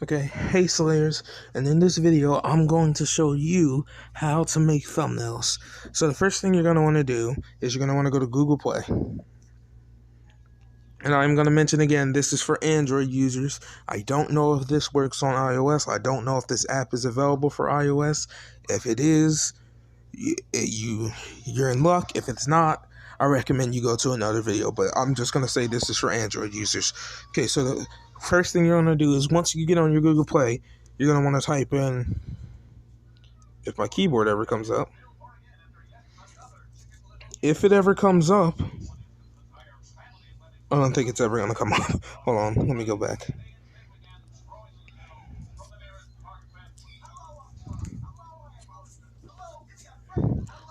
Okay, hey Slayers, and in this video I'm going to show you how to make thumbnails. So the first thing you're going to want to do is you're going to want to go to Google Play. And I'm going to mention again, this is for Android users. I don't know if this works on iOS. I don't know if this app is available for iOS. If it is, you're in luck. If it's not, I recommend you go to another video. But I'm just going to say this is for Android users. Okay, so the first thing you're going to do is once you get on your Google Play, you're going to want to type in, if my keyboard ever comes up. If it ever comes up, I don't think it's ever going to come up. Hold on, let me go back.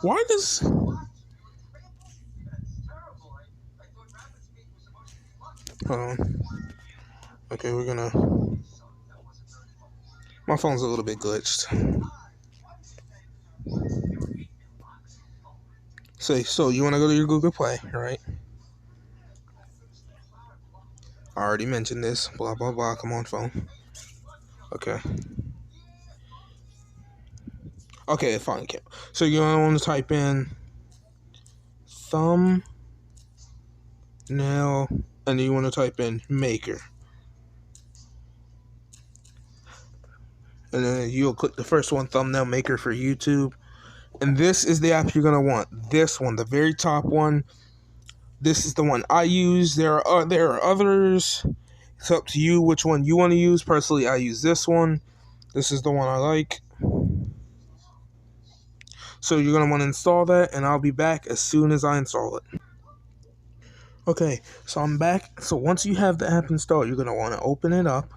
Why does... Hold on. Okay, we're gonna... My phone's a little bit glitched. So you want to go to your Google Play, right? I already mentioned this. Blah, blah, blah. Come on, phone. Okay. Okay, fine. So you're going to want to type in thumbnail, and then you want to type in maker. And then you'll click the first one, thumbnail maker for YouTube. And this is the app you're going to want. This one, the very top one. This is the one I use. There are others. It's up to you which one you want to use. Personally, I use this one. This is the one I like. So you're going to want to install that, and I'll be back as soon as I install it. Okay, so I'm back. So once you have the app installed, you're going to want to open it up.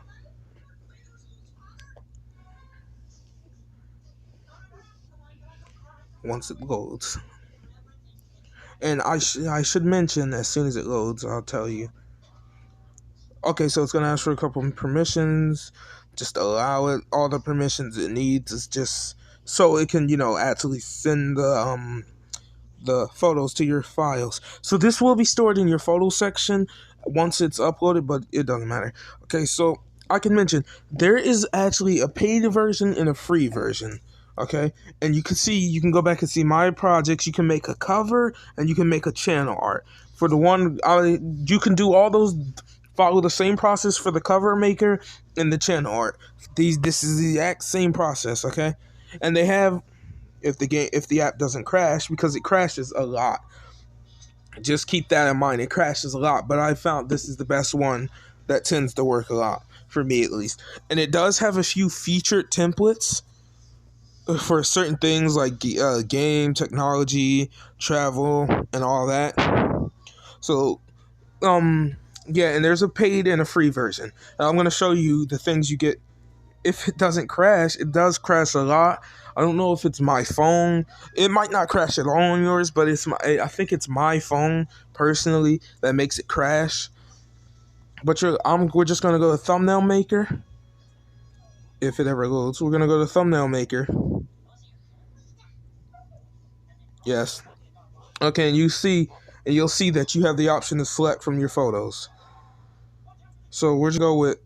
Once it loads. And I should mention, as soon as it loads, I'll tell you. Okay, so it's going to ask for a couple of permissions. Just allow it. All the permissions it needs is just so it can, actually send the photos to your files. So this will be stored in your photo section once it's uploaded, but it doesn't matter. Okay, so I can mention there is actually a paid version and a free version. Okay, and you can go back and see my projects. You can make a cover and you can make a channel art. For the one, you can do all those, follow the same process for the cover maker and the channel art. This is the exact same process, okay? And they have, if the app doesn't crash, because it crashes a lot. Just keep that in mind. It crashes a lot, but I found this is the best one that tends to work a lot, for me at least. And it does have a few featured templates for certain things like game, technology, travel, and all that. So, yeah, and there's a paid and a free version. And I'm going to show you the things you get. If it doesn't crash, it does crash a lot. I don't know if it's my phone. It might not crash at all on yours, but I think it's my phone, personally, that makes it crash. But we're just going to go to Thumbnail Maker. If it ever loads, we're going to go to Thumbnail Maker. Yes. Okay, and you'll see that you have the option to select from your photos. So we're just go with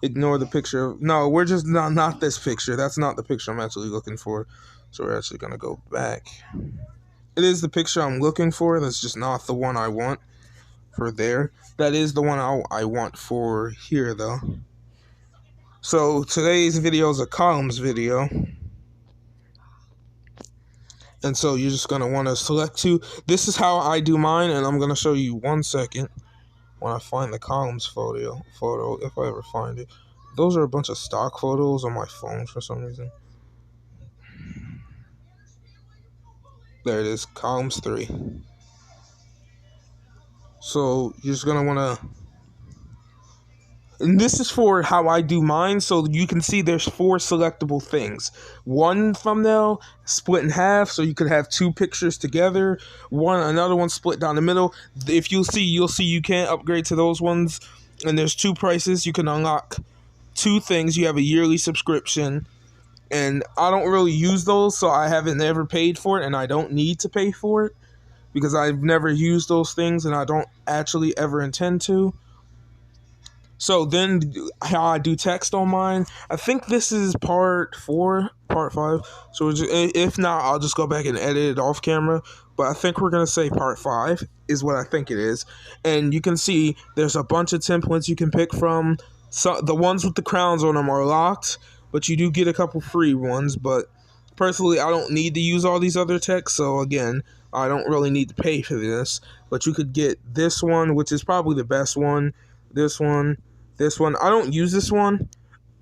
ignore the picture. No, we're just not this picture. That's not the picture I'm actually looking for. So we're actually gonna go back. It is the picture I'm looking for. That's just not the one I want for there. That is the one I want for here though. So today's video is a columns video. And so you're just going to want to select two. This is how I do mine, and I'm going to show you 1 second when I find the columns photo, if I ever find it. Those are a bunch of stock photos on my phone for some reason. There it is, columns 3. So you're just going to want to... And this is for how I do mine, so you can see there's 4 selectable things. One thumbnail split in half, so you could have 2 pictures together. Another one split down the middle. If you'll see you can't upgrade to those ones. And there's 2 prices. You can unlock 2 things. You have a yearly subscription. And I don't really use those, so I haven't ever paid for it, and I don't need to pay for it. Because I've never used those things, and I don't actually ever intend to. So then, how I do text on mine, I think this is part 4, part 5. So if not, I'll just go back and edit it off camera. But I think we're going to say part 5 is what I think it is. And you can see there's a bunch of templates you can pick from. So the ones with the crowns on them are locked, but you do get a couple free ones. But personally, I don't need to use all these other texts. So again, I don't really need to pay for this. But you could get this one, which is probably the best one. This one. This one, I don't use this one.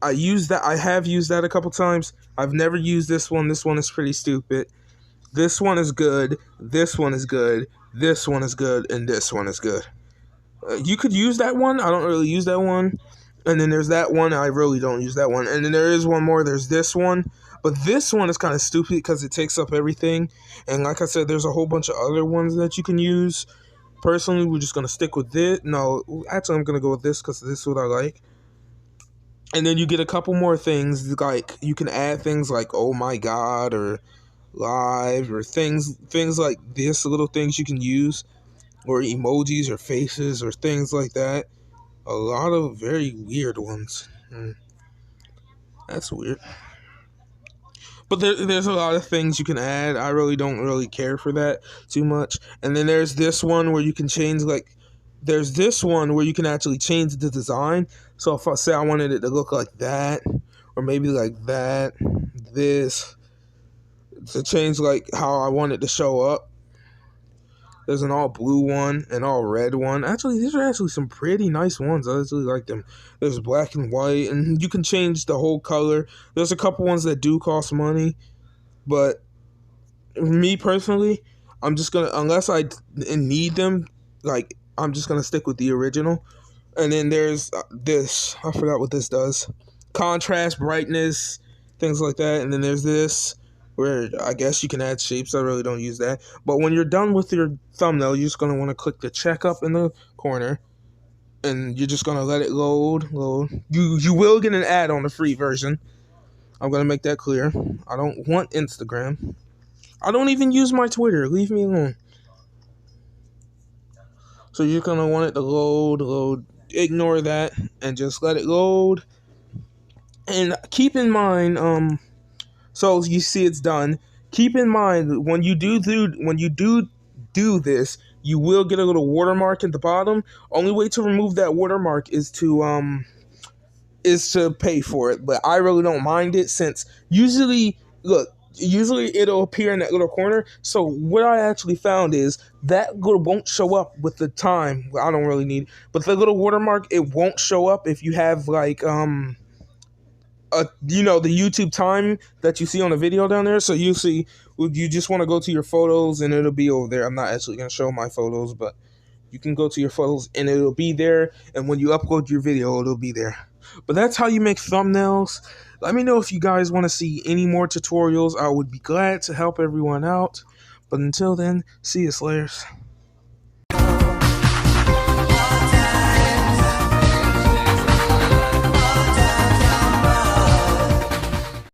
I have used that a couple times. I've never used this one. This one is pretty stupid. This one is good. This one is good. This one is good. And this one is good. You could use that one. I don't really use that one. And then there's that one. I really don't use that one. And then there is one more. There's this one. But this one is kind of stupid because it takes up everything. And like I said, there's a whole bunch of other ones that you can use. Personally, we're just going to stick with this. No, actually, I'm going to go with this because this is what I like. And then you get a couple more things, like you can add things like oh my god or live or things like this, little things you can use, or emojis or faces or things like that. A lot of very weird ones. That's weird. But there's a lot of things you can add. I really don't really care for that too much. And then there's this one where you can change, like, there's this one where you can actually change the design. So if I say I wanted it to look like that, or maybe like that, this, to change like how I want it to show up. There's an all blue one and all red one. Actually, these are actually some pretty nice ones. I actually like them. There's black and white, and you can change the whole color. There's a couple ones that do cost money, but me personally, I'm just gonna, unless I need them, like, I'm just gonna stick with the original. And then there's this. I forgot what this does. Contrast, brightness, things like that. And then there's this, where I guess you can add shapes. I really don't use that. But when you're done with your thumbnail, you're just going to want to click the check up in the corner. And you're just going to let it load. You will get an ad on the free version. I'm going to make that clear. I don't want Instagram. I don't even use my Twitter. Leave me alone. So you're going to want it to load. Ignore that and just let it load. And keep in mind, so you see it's done. Keep in mind when you do this, you will get a little watermark at the bottom. Only way to remove that watermark is to pay for it. But I really don't mind it, since usually it'll appear in that little corner. So what I actually found is that little won't show up with the time. I don't really need it. But the little watermark, it won't show up if you have like the YouTube time that you see on the video down there. So you see, you just want to go to your photos and it'll be over there. I'm not actually going to show my photos, but you can go to your photos and it'll be there. And when you upload your video, it'll be there. But that's how you make thumbnails. Let me know if you guys want to see any more tutorials. I would be glad to help everyone out. But until then, see you, Slayers.